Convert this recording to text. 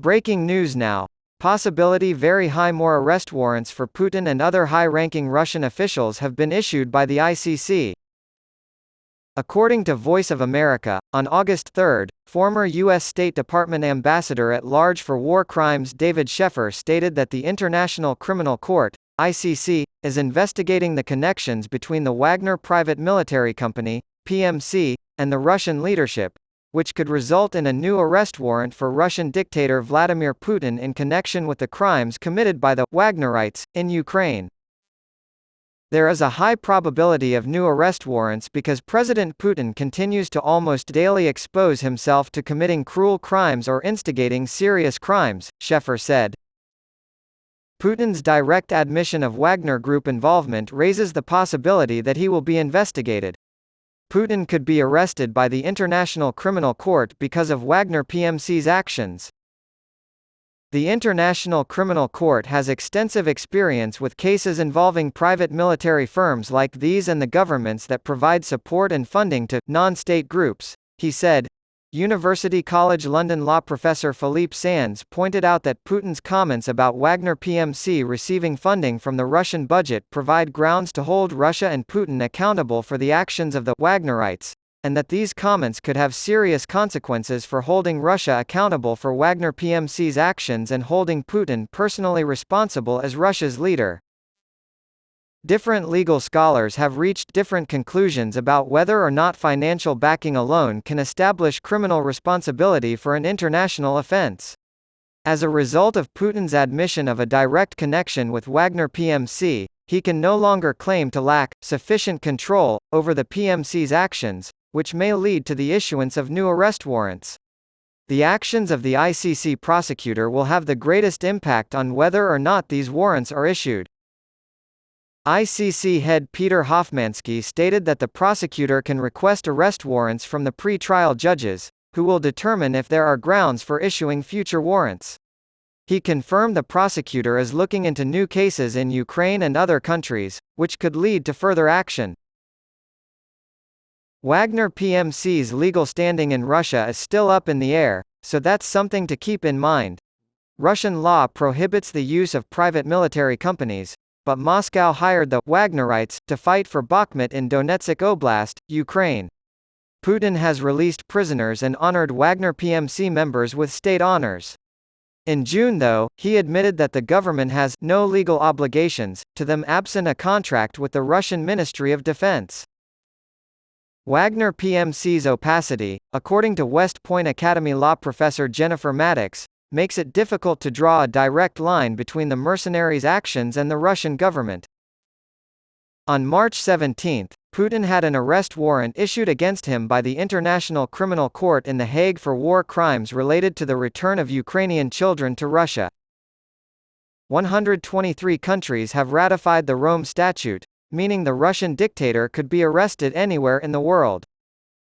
Breaking news now. Possibility very high. More arrest warrants for Putin and other high-ranking Russian officials have been issued by the ICC. According to Voice of America, on August 3, former U.S. State Department Ambassador-at-Large for War Crimes David Sheffer stated that the International Criminal Court, ICC, is investigating the connections between the Wagner Private Military Company, PMC, and the Russian leadership, which could result in a new arrest warrant for Russian dictator Vladimir Putin in connection with the crimes committed by the Wagnerites in Ukraine. There is a high probability of new arrest warrants because President Putin continues to almost daily expose himself to committing cruel crimes or instigating serious crimes, Sheffer said. Putin's direct admission of Wagner Group involvement raises the possibility that he will be investigated. Putin could be arrested by the International Criminal Court because of Wagner PMC's actions. The International Criminal Court has extensive experience with cases involving private military firms like these and the governments that provide support and funding to non-state groups, he said. University College London law professor Philippe Sands pointed out that Putin's comments about Wagner PMC receiving funding from the Russian budget provide grounds to hold Russia and Putin accountable for the actions of the Wagnerites, and that these comments could have serious consequences for holding Russia accountable for Wagner PMC's actions and holding Putin personally responsible as Russia's leader. Different legal scholars have reached different conclusions about whether or not financial backing alone can establish criminal responsibility for an international offense. As a result of Putin's admission of a direct connection with Wagner PMC, he can no longer claim to lack sufficient control over the PMC's actions, which may lead to the issuance of new arrest warrants. The actions of the ICC prosecutor will have the greatest impact on whether or not these warrants are issued. ICC head Peter Hofmansky stated that the prosecutor can request arrest warrants from the pre-trial judges, who will determine if there are grounds for issuing future warrants. He confirmed the prosecutor is looking into new cases in Ukraine and other countries, which could lead to further action. Wagner PMC's legal standing in Russia is still up in the air, so that's something to keep in mind. Russian law prohibits the use of private military companies, but Moscow hired the Wagnerites to fight for Bakhmut in Donetsk Oblast, Ukraine. Putin has released prisoners and honored Wagner PMC members with state honors. In June, though, he admitted that the government has no legal obligations to them absent a contract with the Russian Ministry of Defense. Wagner PMC's opacity, according to West Point Academy law professor Jennifer Maddox, makes it difficult to draw a direct line between the mercenaries' actions and the Russian government. On March 17, Putin had an arrest warrant issued against him by the International Criminal Court in The Hague for war crimes related to the return of Ukrainian children to Russia. 123 countries have ratified the Rome Statute, meaning the Russian dictator could be arrested anywhere in the world.